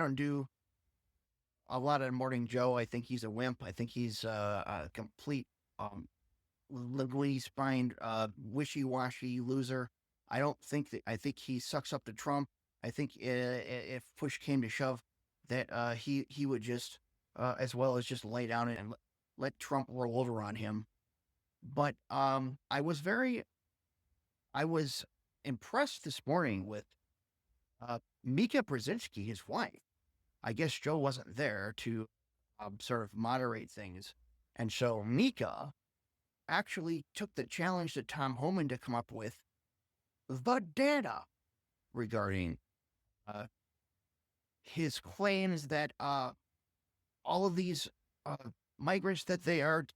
don't do a lot of Morning Joe. I think he's a wimp. I think he's a complete linguini spined, wishy-washy loser. I think he sucks up to Trump. I think if push came to shove, that he would just as well as just lay down and let Trump roll over on him. But I was impressed this morning with MIKA BREZEZINSKI, his wife. I guess Joe wasn't there to sort of moderate things. And so MIKA actually took the challenge to Tom Homan to come up with the data regarding his claims that all of these migrants that they are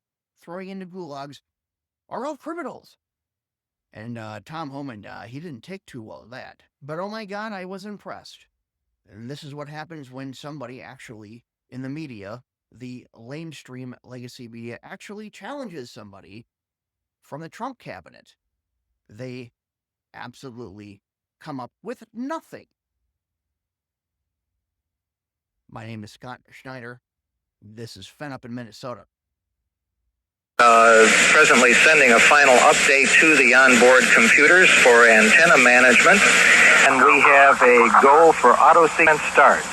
throwing into gulags are all criminals. And Tom Homan, he didn't take too well of that. But oh my God, I was impressed. And this is what happens when somebody actually, in the media, the lamestream legacy media, actually challenges somebody from the Trump cabinet. They absolutely come up with nothing. My name is Scott Schneider. This is Fen up in Minnesota. Presently sending a final update to the onboard computers for antenna management, and we have a go for auto sequence starts.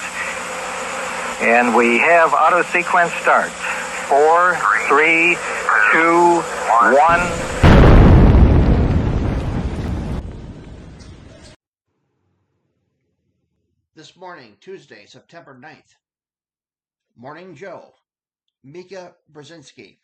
And we have auto sequence starts. 4, 3, 2, 1. This morning, Tuesday, September 9th. Morning Joe. MIKA BREZEZINSKI.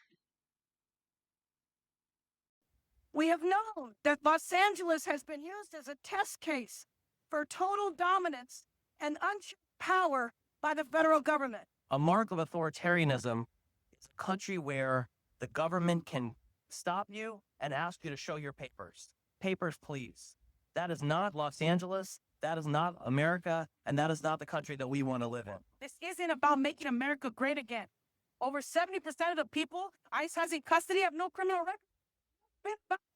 We have known that Los Angeles has been used as a test case for total dominance and unchecked power by the federal government. A mark of authoritarianism is a country where the government can stop you and ask you to show your papers. Papers, please. That is not Los Angeles. That is not America. And that is not the country that we want to live in. This isn't about making America great again. Over 70% of the people ICE has in custody have no criminal record.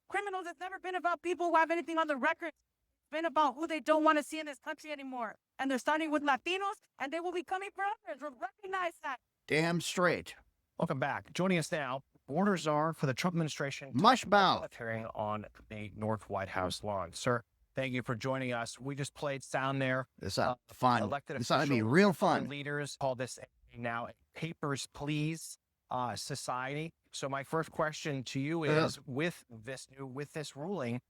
Criminals, it's never been about people who have anything on the record. It's been about who they don't want to see in this country anymore. And they're starting with Latinos, and they will be coming for others. Recognize that. Damn straight. Welcome back. Joining us now, border czar for the Trump administration, Mushmouth, appearing on the North White House lawn. Sir, thank you for joining us. We just played sound there. This is fun. Elected This ought to be real fun. Leaders call this now a papers, please society. So my first question to you is, with this ruling,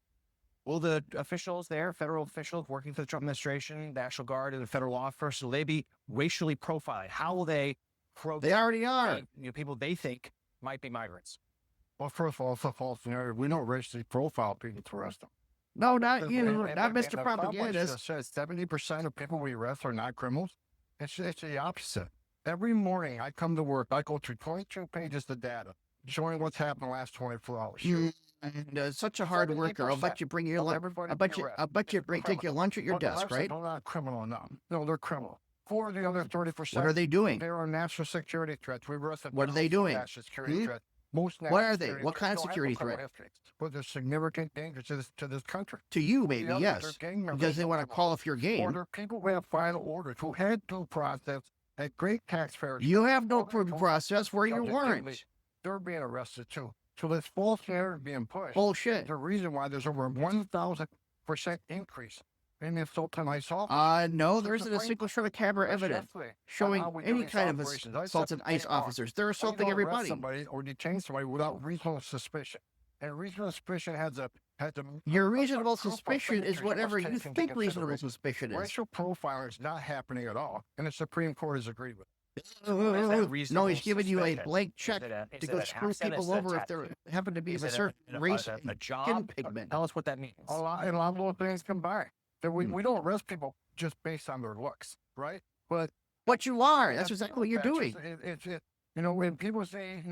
will the officials there, federal officials working for the Trump administration, National Guard, and the federal law enforcement, will they be racially profiled? How will they They already are. People they think might be migrants? Well, first of all, it's a false narrative. We don't racially profile people to arrest them. No, not you, not Mr. Propagandist. Says 70% of people we arrest are not criminals. It's the opposite. Every morning I come to work, I go through 22 pages of data showing what's happened the last 24 hours. And such a hard worker. I'll bet you bring your lunch. I bet you take your lunch at your desk, right? They're not criminal enough. No, they're criminal. For the other 30%, what are they doing? There are national security threats. We arrested. What are they doing? National security threats. What are they? What kind of security threat? But they're significant danger to this country. To you, maybe, yes. Because they want to call off your game. Or there are people who have final orders who had due process at great taxpayers. You have no process where you weren't. They're being arrested too. So this false narrative being pushed. Bullshit. The reason why there's over 1,000% increase in the assault on ICE officers. No, there isn't a single shred of camera evidence showing any kind of assault on ICE officers. They're assaulting everybody. Somebody or detain somebody without reasonable suspicion. And reasonable suspicion has a your reasonable suspicion is whatever you think reasonable suspicion is. Racial profiling is not happening at all, and the Supreme Court has agreed with it. No, he's giving you a blank check to go screw people over if they happen to be of a certain race and skin pigment. Tell us what that means. A lot of those things come by. We don't arrest people just based on their looks, right? But you are. That's exactly what you're doing. When people say,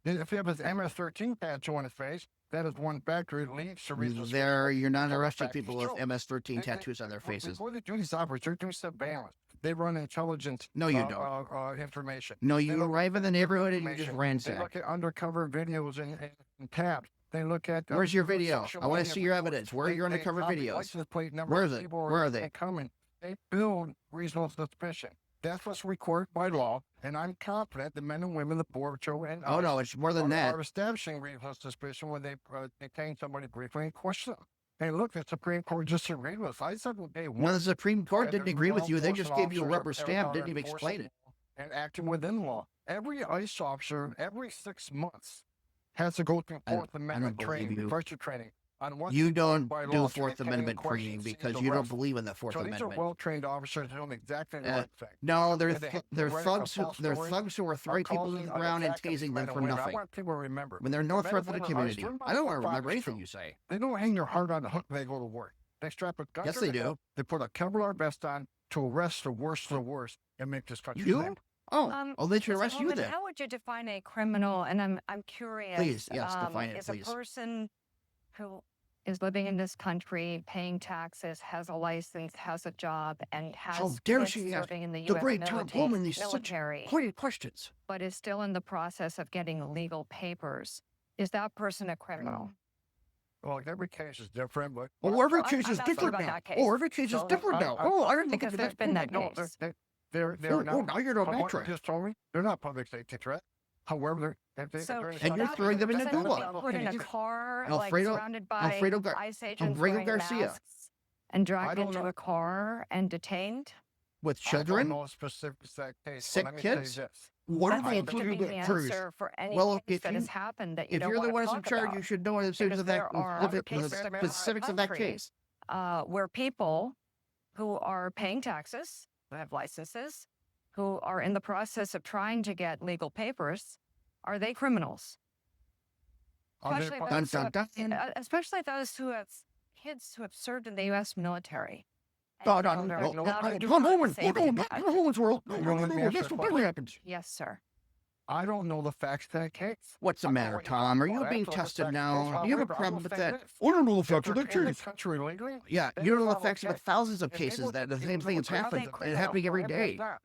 if he has an MS-13 tattoo on his face, that is one factor. It leads to reasons. You're not arresting people with MS-13 tattoos on their faces. Before they do these operations, they're doing surveillance. They run intelligence. No, you don't. Information. No, you arrive in the neighborhood and you just ransack. They look at undercover videos and tabs. They look at. Where's your video? I want to see your evidence. Where are your undercover videos? Where is it? Where are they? They build reasonable suspicion. That's what's required by law, and I'm confident the men and women, the board, Joe, and Oh I no, it's more than that. are establishing reasonable suspicion when they detain somebody briefly and question them. Hey, look, the Supreme Court just agreed with us. I said from day No, one. the Supreme Court that didn't the agree with law you. They just enforcement gave you a officers rubber are stamp, didn't even enforcing explain it. law and acting within law. Every ICE officer, every 6 months, has to go through I don't- Fourth I don't Amendment believe training, you. refresher training on what You don't by do law, Fourth detain, Amendment question, training seize, because you don't arrest. believe in the Fourth So these are Amendment. well-trained officers doing exactly the Uh, right thing. No, they're And they they're write thugs who false they're stories, thugs who are throwing people to causing the an ground and attack against tasing them men for and women. I nothing. want people to remember. When they're no the threat to men the and women of ICE, community. they're not I don't want to for remember profit, anything Joe. you say. They don't hang their heart on the hook when they go to work. They strap a gun Yes, to they their do. hip, they put a Kevlar vest on to arrest the worst of the worst and make this country You? safe. Oh, they should Mr. arrest you Homan, then. how would you define a criminal? And I'm curious. Please, yes, define it, is please. a person who is living in this country, paying taxes, has a license, has a job, and has dare kids she ask serving in the the U.S. great Tom Homan these such military, pointed questions. but is still in the process of getting legal papers? Is that person a criminal? Well, every case is different, but Oh, every I'm case is asking different about now. that case. Oh, every case is So, different now. I- Oh, I didn't Because think there's of been that. that no, case. they're Oh, not. now you're no From what you backtrack. just told me, they're not public safety threat. However, So they're in And you're that throwing them in the person would be gulag. put in a car, Alfredo- like surrounded by Alfredo Gar- ICE agents Alfredo wearing Garcia. masks, and dragged don't into know. a car and detained. With I don't children, know a specific exact case. but sick let me tell you kids? this. what I are they think there including should be with an cruise? answer for any Well, case if that you- has happened that you If don't you're the want one to that's in talk charge, about. you should know the Because there are cases the across the specifics of that country. case. Where people who are paying taxes, who have licenses, who are in the process of trying to get legal papers, are they criminals? Are they Especially pub- Dun, those, who dun, have, dun. especially those who have kids who have served in the U.S. military. and No, no, children no, who no. now I- do Tom not Homan, say no, no, that. not Tom Homan's world. No, You no, let me no, ask that's you a what really happens. Yes, sir. I don't know the facts of that case. What's the I don't know matter, what you're Tom? Are talking you about. being That's what the tested facts now? is. Do you have a However, I problem will with say that? this. I don't know the If facts of they're that in the case. country legally, Yeah, they you don't know the follow facts of the case. thousands of If they cases would- that the if same they thing has would- happened. they It's criminal? happening every What day. is that?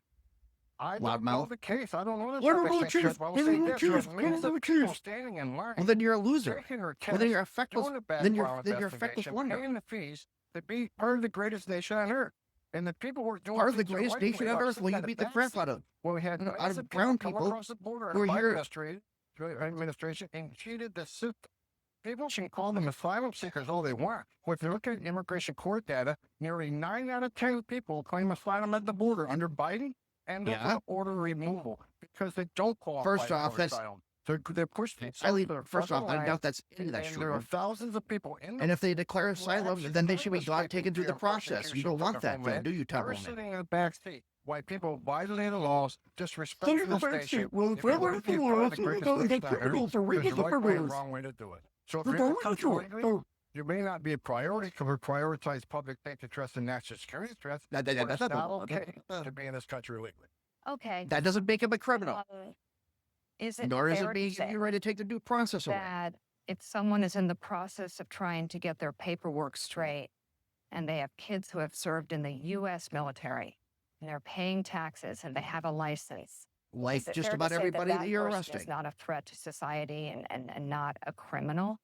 I don't know Loudmouth. the case. I don't know the What about the circumstances, case? but I will What say about the this, case? there's What millions about of the people case? standing in line, Well, then you're a loser. taking their Well, then test, you're a feckless. doing a Then you're background then you're a feckless investigation, wonder. paying the fees to be part of the greatest nation on earth. And the people who are doing Part of the things the greatest right nation way on are earth. sitting Well, you on the beat the back crap seat. out of Well, we had out of millions of brown come people across the border who are and here- administration and cheated the system. People can call them asylum seekers all they want. Well, if you look at immigration court data, nearly 9 out of 10 people claim asylum at the border under Biden and Yeah. order removal because they don't qualify First off, for that's- asylum. They're pushed. First off, I doubt that's any of that's and there are true. thousands of people in the And if they declare who asylum, actually then they should be demonstrate taken through the fear of process. You persecution don't from want their that, then, homeland. do you, Tom They're Homan? sitting in the back seat while people violate the laws, disrespect They're in the the back station. seat. Well, If you want to be part of the greatest they nation on earth, criminals are there's reading a the right way and rules. wrong way to do it. So if They're you're in the going country to it. legally, you may not be a priority because we prioritize public safety threats and national security threats. That but it's not not okay to be in this country legally. Okay. that doesn't make him a criminal. Is it Nor is fair it to being say you ready to take the due process away. that if someone is in the process of trying to get their paperwork straight and they have kids who have served in the U.S. military and they're paying taxes and they have a license, Like is it just fair to about say everybody that you're person arresting. is not a threat to society and not a criminal?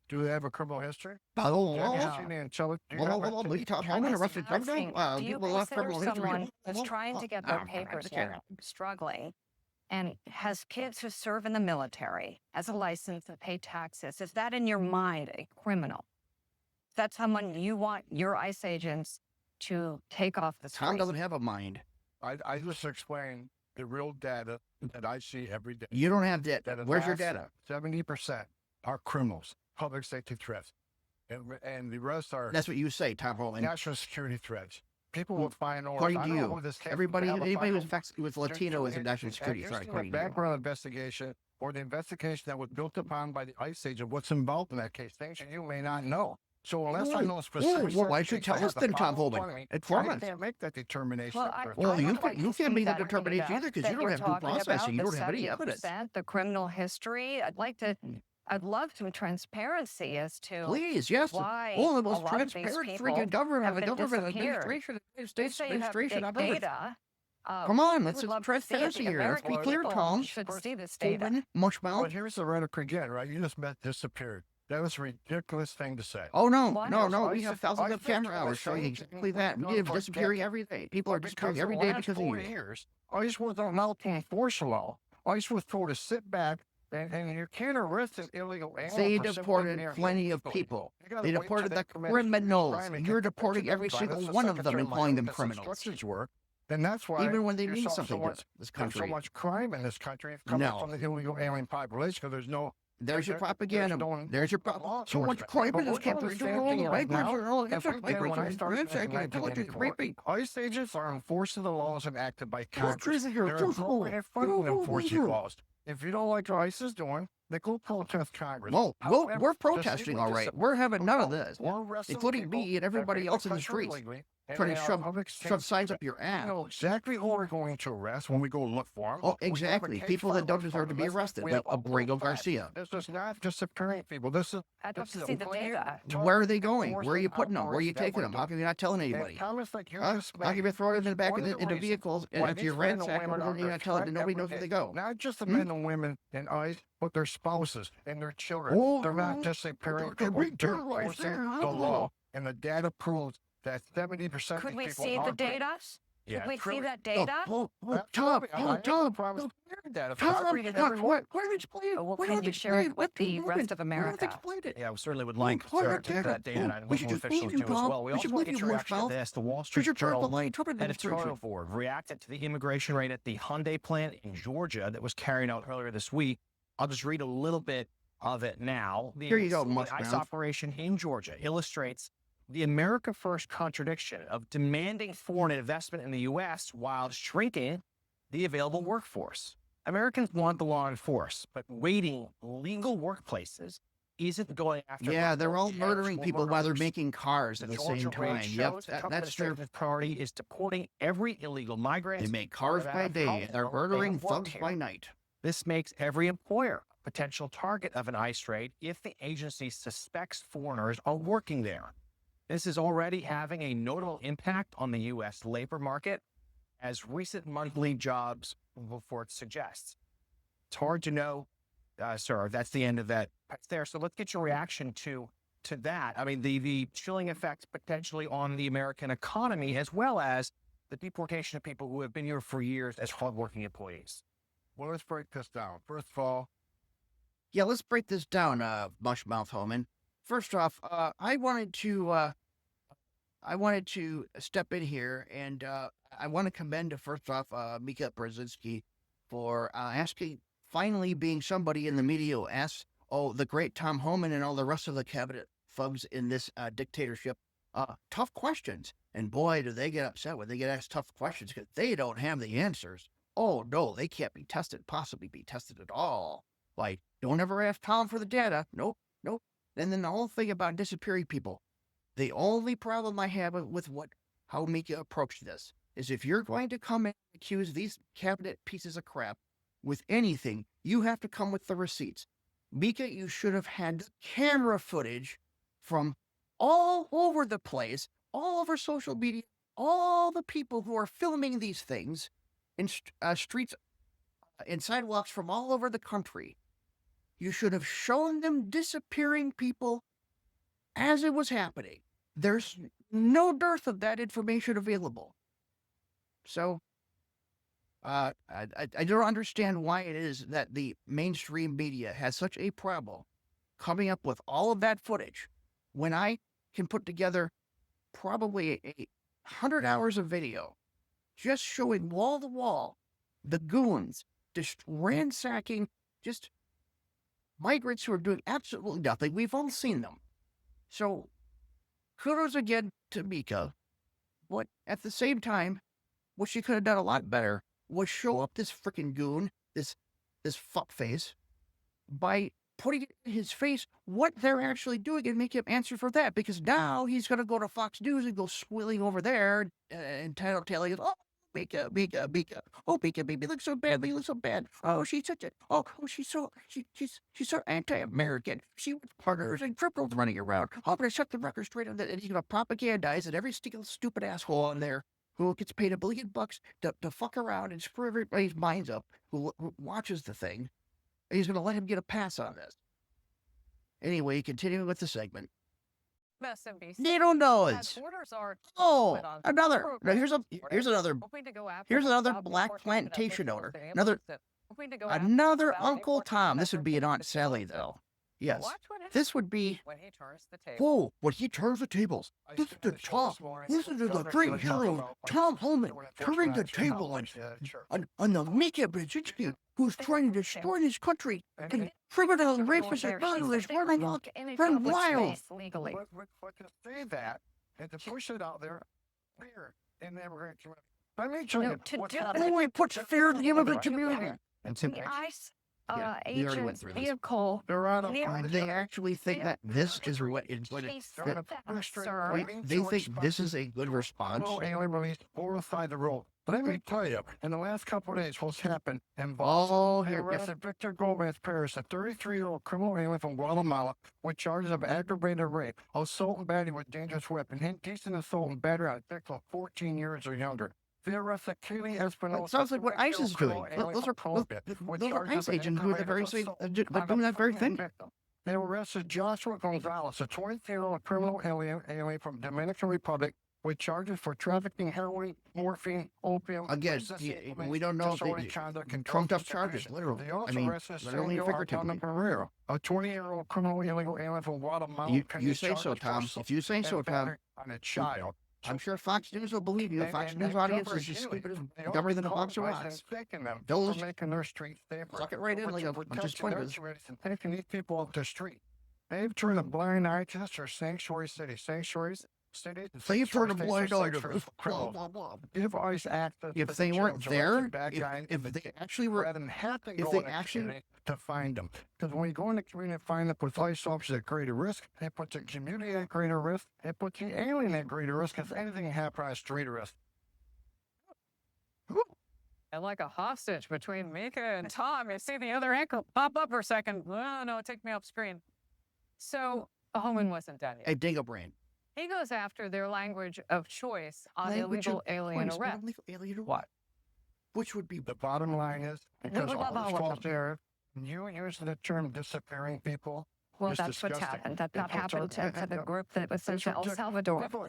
Do they have a criminal history? Oh, Have you well, seen the intelli- do you well, have well, activity? we talk I'm Homan just arrested criminal. asking, do you People left consider criminal history. someone that's trying to get their Oh, papers I can't. now, struggling, and has kids who serve in the military, has a license and pay taxes, is that in your mind a criminal? Is that someone you want your ICE agents to take off the Tom street? doesn't have a mind. I just explained the real data that I see every day. You don't have that. That Where's your data? 70% are criminals, public safety threats, and the rest are That's what you say, Tom Homan. national security threats. People will find out. According I to don't know you, who this came from, everybody, but anybody who's Alabama. who's Latino is a national security threat. The According to you. background investigation or the investigation that was built upon by the ICE agent, what's involved in that case, things that you may not know. So unless I know specifics, well, why should you tell us then, Tom Homan? Inform I us. can't make that determination. Well, I Well, don't you quite can't see make that argument determination either because that you don't you're have due talking process about, and you the don't have any evidence. 70%, the criminal history. I'd love some transparency as to Please, yes. why Oh, the a most lot of these transparent people freaking government, have the been government disappeared. administration, the United You States say you have administration of big earth. data. Come on, we let's would love to see it. transparency The here. Let's be American clear, people Tom. should see this data. Homan, Well, Mushmouth. here's the rhetoric again, right? You just disappeared. That was a ridiculous thing to say. Oh, no, Why? no, no. I We have said- thousands I of said camera to hours showing myself, exactly that. "No, Media but disappearing that- every day. People are disappearing Because every the day last because of 4 you. years, ICE wasn't allowed to enforce the law. ICE was told to sit back and you can't arrest an illegal alien. They for simply deported being plenty of illegal. people. You gotta They wait till deported they the commit criminals. crime and You're get deporting convicted every by single this. The one of them Secretary and might calling hope them that criminals. instructions work. Then that's why Even when they there's mean so something to much, this there's so country. much crime in this country coming No. from the illegal alien population because there's no There's your there's propaganda. no There's your law so much enforcement. crime But in this we're doing country. the same thing right now. It's Every day when I started in 1984, ICE agents are enforcing the laws enacted by Congress. They're appropriate funding enforcement laws. If you don't like what ICE is doing, then go protest Congress. Well, However, we're just protesting, all right. We're having none of this, we're arresting including people me and that everybody make else in the country streets, illegally, and trying they to are shove public shove safety signs up threat. your We ass. know exactly who we're going to arrest when we go look for them. Oh, exactly. People that don't deserve to be arrested, like Abrego Garcia. This is not disappearing people. This is I'd love this to is see a the plan data. to Where are they going? enforce Where are you the putting them? Where are you outdoors that taking we're them? How doing. come you're not telling And anybody? comments like you Huh? just How come made, you're throwing them in the back one of the into reasons vehicles why and if these you men and ransack them, women are you're not under telling them threat nobody every knows where day. they go. Not just the Hmm? men and women and ICE, but their spouses and their children. Oh, They're not disappearing they're people. being They're terrorized enforcing there, the huh? law. And the data proves that 70% Could of we people see are the data? Yeah, Could we truly. see that Oh, data? Tom, Tom, Tom, data. Tom, where did explain it? Well, Why can don't you they share it explain with the what rest of Why don't they America? explain it? Yeah, we certainly would like Oh, to yeah, that data and we should local just officials believe you, do as Tom. well. We We should also want believe to you, get your reaction Mushmouth. to this. The Wall Because Street you're part of the Journal Lion Trump administration. editorial board reacted to the immigration raid at the Hyundai plant in Georgia that was carried out earlier this week. I'll just read a little bit of it now. Here you go, The ICE Mushmouth. operation in Georgia illustrates the America First contradiction of demanding foreign investment in the U.S. while shrinking the available workforce. Americans want the law enforced, but raiding legal workplaces isn't going after. Yeah, they're all actual murdering people while they're murderers. making cars The at the Georgia same raid time. shows Yep, the Trump that's their. administration's priority is deporting every illegal migrant. They make cars no by matter day how and they're long they murdering have worked thugs here. by night. This makes every employer a potential target of an ICE raid if the agency suspects foreigners are working there. This is already having a notable impact on the U.S. labor market, as recent monthly jobs report suggests. It's hard to know, sir. That's the end of that there. So let's get your reaction to that. I mean, the chilling effects potentially on the American economy, as well as the deportation of people who have been here for years as hardworking employees. Well, let's break this down. First of all, Yeah, let's break this down, Mushmouth Homan. First off, I wanted to step in here and I want to commend first off MIKA BREZEZINSKI for asking, finally being somebody in the media who asks, oh, the great Tom Homan and all the rest of the cabinet thugs in this dictatorship, tough questions. And boy, do they get upset when they get asked tough questions because they don't have the answers. Oh, no, they can't be tested, possibly be tested at all. Like, don't ever ask Tom for the data. Nope, nope. And then the whole thing about disappearing people. The only problem I have with how MIKA approached this is if you're going to come and accuse these cabinet pieces of crap with anything, you have to come with the receipts. MIKA, you should have had camera footage from all over the place, all over social media, all the people who are filming these things in streets and sidewalks from all over the country. You should have shown them disappearing people as it was happening. There's no dearth of that information available. So, I don't understand why it is that the mainstream media has such a problem coming up with all of that footage when I can put together probably 100 hours of video just showing wall to wall the goons just ransacking just migrants who are doing absolutely nothing. We've all seen them. So, kudos again to MIKA. But at the same time, what she could have done a lot better was show up this freaking goon, this fuckface, by putting in his face what they're actually doing and make him answer for that. Because now he's going to go to Fox News and go squealing over there and telling us, oh, MIKA. Oh, MIKA, baby, looks so bad. They look so bad. Oh, she's such a, she's so anti-American. She wants partners and criminals running around. I'm going to shut the record straight on that. And he's going to propagandize that every single stupid asshole on there who gets paid $1 billion to fuck around and screw everybody's minds up, who watches the thing, he's going to let him get a pass on this. Anyway, continuing with the segment. MSNBC NATO has knows. orders are Oh, put on another. program. Here's another. hoping to go after Here's the another South black Before taking plantation officials owner. to Another implement it. Hoping to go after Another the South Uncle Before Tom. taking This would be an officials Aunt to Sally, implement it. though. Yes. Watch what happens This would be. when he turns the table. Whoa, when he turns the tables. I This is stood the on show Tom. this morning, Listen to the Governor great Gillard talking hero, about, like, Tom Homan, doing turning the enforcement action, table how much, church. on the MIKA BREZEZINSKI, who's trying to destroy this country. And- And and- criminals, and- rapists, and and- murderers and- running out. Run wild. legally. But to say that and to push it out there, fear in the immigrant community. Let me tell No, you to what's do happening. that- Only puts fear in the immigrant community. And The ICE Yeah, we already went agent's through this. vehicle. they're out of Yeah. They actually think that this is what is going She to. said that, sir. They think this is a good response. no alien release horrified the rule. Let me tell you, in the last couple of days, what's happened in Oh, They here. arrested Victor Gomez Paris, a 33-year-old criminal alien from Guatemala, with charges of aggravated rape, assault and battery with dangerous weapon, indecent assault and battery on a victim of 14 years or younger. They arrested Keely Espinosa. That sounds like what ICE is doing. Those are ICE agents who are the very same, doing that very thing. They arrested Joshua Gonzalez, a 23-year-old criminal alien from Dominican Republic, with charges for trafficking heroin, morphine, opium. Again, resisting we don't know if disorderly they conduct, and trumped up drug charges, distribution. literally. They also I mean, arrested literally and Samuel figuratively. Artano a 20-year-old criminal illegal alien from Guatemala. You pending say so, charges for Tom. assault If you say so, and Tom, battery on a child. I'm sure Fox News will believe you. Fox News audience is just stupid as dumber than a box of rocks. Them They'll for making their streets safer. suck it right in like a bunch of splinters. And taking these people off the street. They've turned a blind eye to this. Or sanctuary cities. Sanctuaries cities. They've turned a sanctuary blind eye states to are this. criminals. Blah, blah, blah. Give ICE access If to they the weren't children, there, arrested bad guys if in they actually were, rather than have to if go they in the actually- community to find them. Because when you go in the community and find them with ICE officers at greater risk, it puts the community at greater risk, it puts the alien at greater risk, because anything that happens is greater risk. And like a hostage between Mika and Tom, you see the other ankle pop up for a second. Oh, no, take me off screen. So Homan wasn't done yet. a dingo brain. He goes after their language of choice on Language illegal of alien choice, arrest. illegal alien arrest. What? Which would be The bottom line is, because blah, all blah, this blah, false blah. narrative, you using the term disappearing people. Well, is that's what's disgusting. happened. That It's happened to the group that was sent It's to El ridiculous. Salvador. People-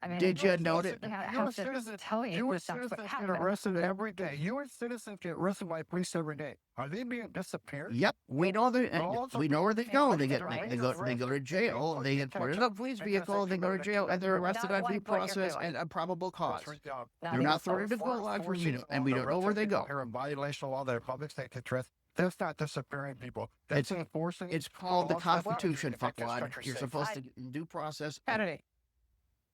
I mean, Did you note it? I have U.S. to citizens, tell you U.S. that's what citizens get happened. arrested every day. U.S. citizens get arrested by police every day. Are they being disappeared? Yep, we know they. Well, We know where they go. They get. right. They go to jail. They get put in a police vehicle. They go to jail, and they're arrested on Not due like what you're process doing. and a probable cause. That's right, yeah. Not They're even not thrown close. into gulag for and we don't know where they go. Here in violation of all their public safety interests. That's not disappearing people. That's enforcing. It's called the laws that allow you Constitution, to make this fuckwad. country You're safe. supposed to due process. Kennedy.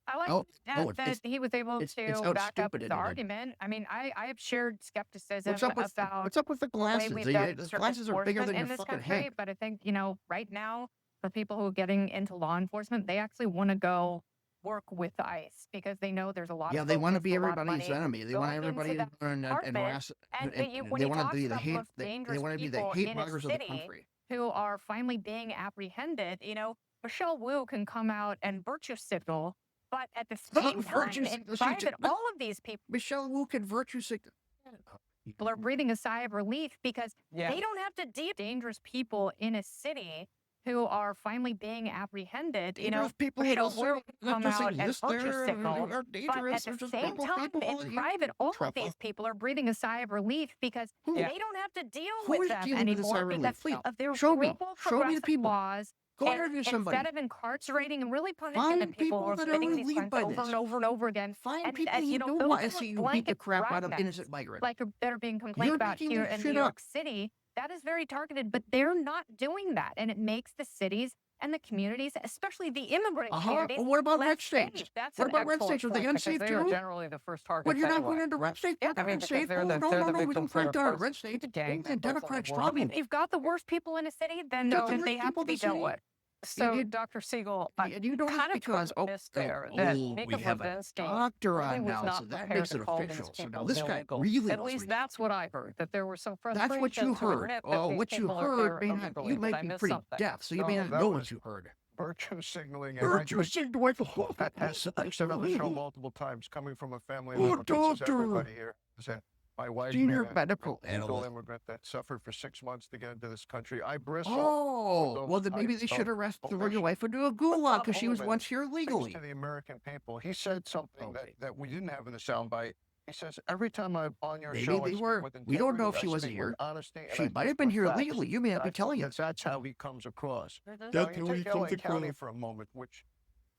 I like Oh, that, no, that he was able it's to how back up stupid it the is. argument. I mean, I have shared skepticism What's up with about what's up with the the way glasses? we've The done the certain glasses are bigger enforcement than in your this fucking country, head. but I think, right now, the people who are getting into law enforcement, they actually want to go work with ICE because they know there's a lot Yeah, of they want to focus, be a lot of everybody's money enemy. They want going into everybody that to learn and department, harass. and and when they you want to talk be the about hate. most They dangerous want to be the people hate in a bloggers of the city country. who are finally being apprehended, Michelle Wu can come out and virtue signal, but at the same time, Virtue in signal, she private, did- all of these Michelle Wu can virtue signal. people are breathing a sigh of relief because Yeah. they don't have to deal with dangerous people in a city who are finally being apprehended. Dangerous people Michelle don't Wu serve- can come just out and exist virtue there. signal. They're But at dangerous. They're the just same normal time, people. in You private, all trap of these up. people are breathing a sigh of relief because Who? they don't have to deal Who with is them dealing with a sigh anymore of relief? because Please, of their show me. global Show me the progressive people. laws. Go And interview somebody. instead of incarcerating and really punishing Find the people people who are that are committing these relieved crimes by over this. and over and over again, Find and people as who you know, don't those want to are see you beat the blanket crap out of dragnet innocent migrants. like that are being complained You're about making here this in shit New York up. City, that is very targeted, but they're not doing that. And it makes the cities and the communities, especially the immigrant communities, What about red less states? safe. That's What an about red excellent states? Are they point, because unsafe they are too? generally the first targets But you're not anyway. going into red states? Yeah, They're I mean, because unsafe. they're Oh, the- no, they're no, the no, we don't victims fight that are red first states. gang And Democrats members. strong. If you've got the worst people in a city, then Got the then they worst have people to be in the dealt city. with. So, you- Dr. Siegel, I And you don't kind of because missed there that Mika we have a Brzezinski doctor really on was now, not so that prepared makes to it call these official. So now people this guy illegal. really At wants least me. that's what I heard, that there were some That's frustrations what you to heard. admit that Oh, these what you people are heard here may not. illegally, You but I might be missed pretty something. deaf, so you may No, not that know was- what you heard. Virtue signaling. Virtue signaling. I've said on the show multiple times, coming from a family Oh, that teaches doctor. everybody here. Is that My wife Senior being a medical legal analyst. immigrant that suffered for 6 months to get into this country. I bristle. Oh, well, then maybe types they should of arrest throw your bullshit. wife into a But gulag Tom because she was Homan once here speaks legally. to the American people. He said something Okay. that we didn't have in the soundbite. He says, every time I'm on your Maybe show, they I speak were. with We don't know if integrity, she I wasn't speak with here. honesty, and I She might speak have been with here facts. legally. You may not be telling us. That's how he comes across. Now, That's you how he take comes LA County across. for a moment, which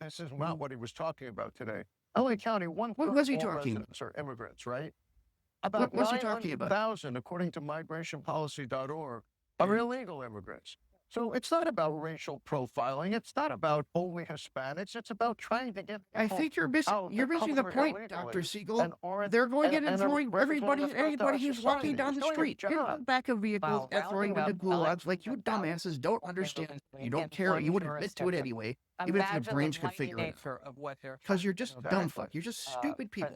this is not what he was talking about today. LA County, one What third was he of all talking about? residents are immigrants, right? About What's he talking about? 900,000, according to migrationpolicy.org, are illegal immigrants. So it's not about racial profiling. It's not about only Hispanics. It's about trying to get I people think you're missing. out You're that missing come the here point, illegally Dr. Siegel. and aren't They're going in and and are throwing representing us anybody as who's society. walking down the Doing a street in the job. back of vehicles and throwing them into rounding up gulags like you dumbasses don't understand. You don't care. You wouldn't admit to it anyway, even if your brains could figure it out. of what they're Because you're just Exactly. dumb fuck. You're just stupid people.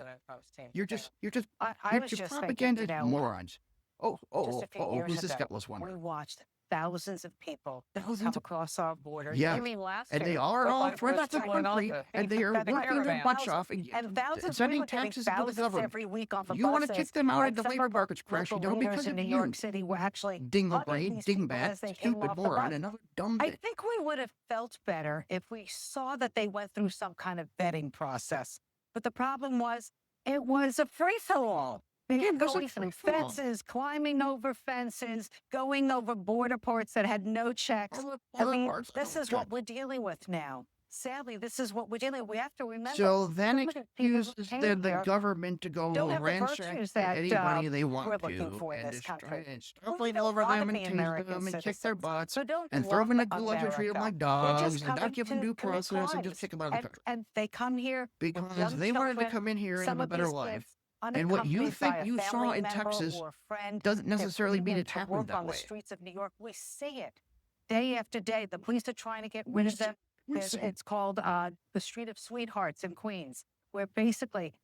You're just I you're was just thinking, propaganda you know, morons. just a few years Who's this ago, gutless one? we watched thousands of people Thousands come of- across our border. Yeah. I mean, last And they year, are all like, throughout was the going on country, the and they are pathetic working their caravan. butts off and and thousands we sending were getting taxes to the thousands government. every week off of You want to buses. kick them out And of the some labor of our market's crashing local down leaders because in of New York you. City were actually Dingle hugging brain, these people dingbat, as they came stupid off the moron, bus. another dumb I bitch. think we would have felt better if we saw that they went through some kind of vetting process. But the problem was, it was a free-for-all. They Yeah, were it was a going through free-for-all. fences, climbing over fences, going over border ports that had no checks. I mean, this is what we're dealing with now. Sadly, this is what we're dealing with. We have to remember. So then some of the people who accuses came the here government to go don't have the ransack virtues that, anybody they we're want looking to for in and this destroy country. and We trample don't over wanna them and be tase American them and kick their citizens. butts So don't and throw them in a love gulag and treat them America. like They're dogs just and not coming give them to due commit process and just crimes. kick them out of the country. And they come here with Because young they wanted to children, come in here and some have a of better these life. kids And what you unaccompanied by think a you saw family in member Texas or a friend. doesn't They're necessarily mean leaving it to happened work that on the way. streets of New York. We see it day after day. The police are trying to get rid of them. It's called the Street of Sweethearts in Queens, where basically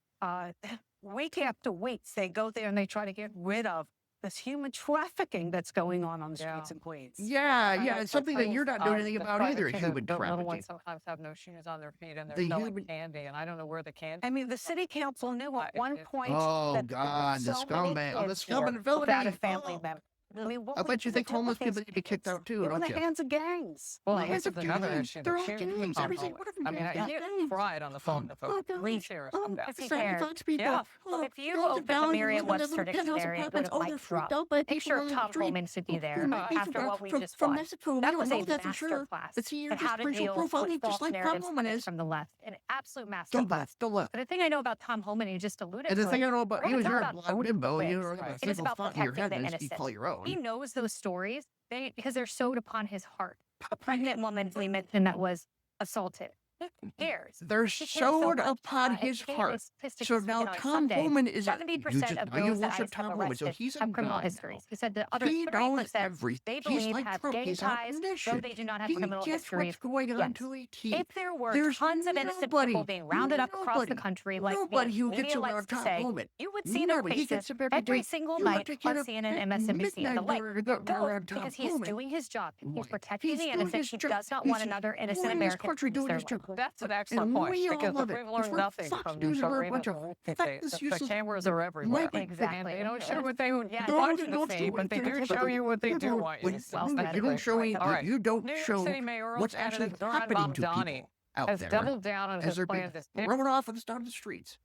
week after week they go there and they try to get rid of this human trafficking that's going on the streets in Queens. Yeah, it's something that you're not doing anything about either, human The little trafficking. ones sometimes have no shoes on their feet and they're The selling human- candy, and I don't know where the candy. I mean, the city council knew at one point Oh, that God, the so many scumbag. Oh, the kids scum were and villainy. without a family Oh. member. I mean, what I would bet you think do with homeless these people need to be kicked kids? out too, They're in don't the you? hands of gangs. Well, Hands this of is another gangs. issue. They're The all cheer- gangs. Oh, Everything. oh, What have I mean, I gangs? get fried on the phone. Oh, Really serious about that. Let's be fair. people. Yeah. Well, if you gangs of open the violence, Merriam-Webster little penthouse dictionary and go apartments, to all Mike they're freaked Drop, out by make people sure on the Tom street. Homan should be there might be after what we just from watched. Mexico. We That don't was know a that for master sure. class But see, you're in how just to racial deal with profiling, just false like Tom narratives Homan is. from the left. An absolute master Don't class. laugh, don't laugh. But the thing I know about Tom Homan, you just alluded And the to thing it, I know about we're you is gonna you're a talk about black voting bimbo. You rights. don't have a It is single about thought in your head protecting the that you innocent. call your own. He knows those stories because they're sewed upon his heart. A pregnant woman we mentioned that was assaulted. Who cares? They're He cares so sewed much. upon And his he gave heart. us statistics So speaking now on Tom Sunday. Homan is a, 70% of now you those that worship ICE have Tom Homan, so arrested he's a have criminal god histories. now. He said the other He knows 30% everything. they He's believe like have Trump. gang He's ties, though omniscient. they do not have He criminal gets history. what's going on Yes. to a T. If there were There's tons of innocent nobody, people being rounded up across the nobody, country, like nobody the who gets media likes around to Tom say, Homan. you would see their Nobody. He faces gets up every every day. single You have night to on get up CNN, at MSNBC, and the like. midnight No, around Tom because he is Homan. doing his job. Why? He's protecting He's the doing innocent. his He job. does not He's want another innocent running this American country to lose doing their his job. life. That's an And excellent point we all because the love it. people It's learn what nothing Fox from News news are a arena. bunch of feckless, The useless cameras are everywhere. Exactly. And they don't show what they want Yeah. you to see, but they do show you what they do want you to see. You don't show any, All right. you don't New York show City mayoral what's actually candidate Zoran happening to Mamdani people out has there doubled down on as his they're being plans. thrown off and down the streets.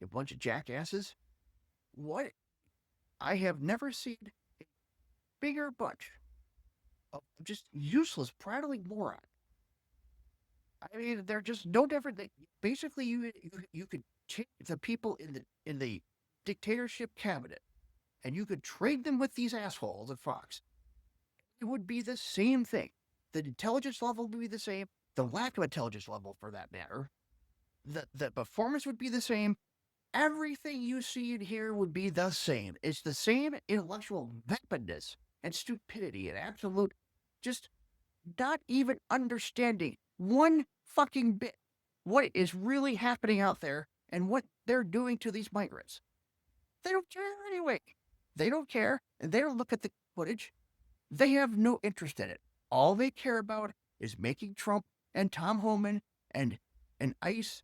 You bunch of jackasses. What? I have never seen a bigger bunch of just useless, prattling moron. I mean, they're just no different. Basically, you could take the people in the dictatorship cabinet, and you could trade them with these assholes at Fox. It would be the same thing. The intelligence level would be the same. The lack of intelligence level, for that matter. The performance would be the same. Everything you see and hear would be the same. It's the same intellectual vapidness and stupidity and absolute, just not even understanding one fucking bit what is really happening out there and what they're doing to these migrants. They don't care anyway. They don't care, and they don't look at the footage. They have no interest in it. All they care about is making Trump and Tom Homan and ICE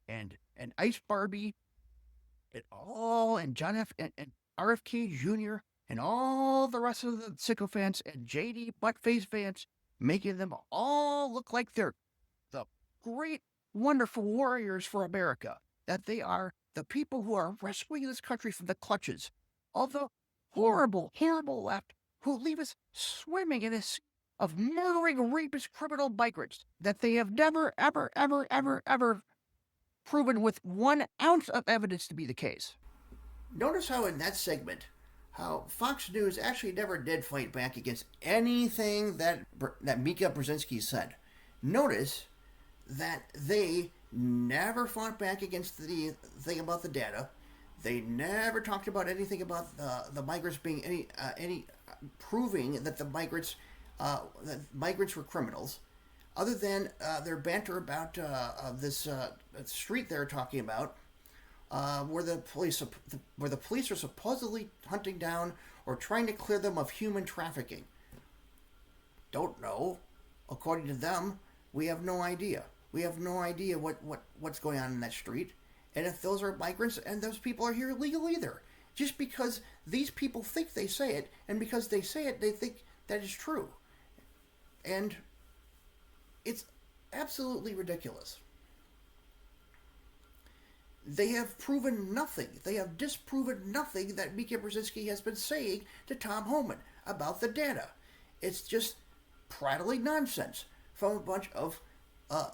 and Ice Barbie and John F. and RFK Jr. and all the rest of the sycophants and JD Buttface Vance, making them all look like they're the great, wonderful warriors for America, that they are the people who are rescuing this country from the clutches of the horrible, horrible left who leave us swimming in a sea of murdering, rapist, criminal migrants that they have never, ever, ever, ever, ever proven with 1 ounce of evidence to be the case. Notice how in that segment, how Fox News actually never did fight back against anything that MIKA BREZEZINSKI said. Notice that they never fought back against the thing about the data. They never talked about anything about the migrants being any proving that the migrants were criminals, other than their banter about this street they're talking about, where the police are supposedly hunting down or trying to clear them of human trafficking. Don't know. According to them, we have no idea. We have no idea what's going on in that street, and if those are migrants and those people are here illegally either. Just because these people think they say it, and because they say it, they think that is true. And it's absolutely ridiculous. They have proven nothing. They have disproven nothing that MIKA BREZEZINSKI has been saying to Tom Homan about the data. It's just prattling nonsense from a bunch of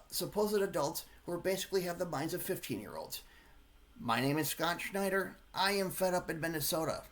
supposed adults who basically have the minds of 15-year-olds. My name is Scott Schneider. I am fed up in Minnesota.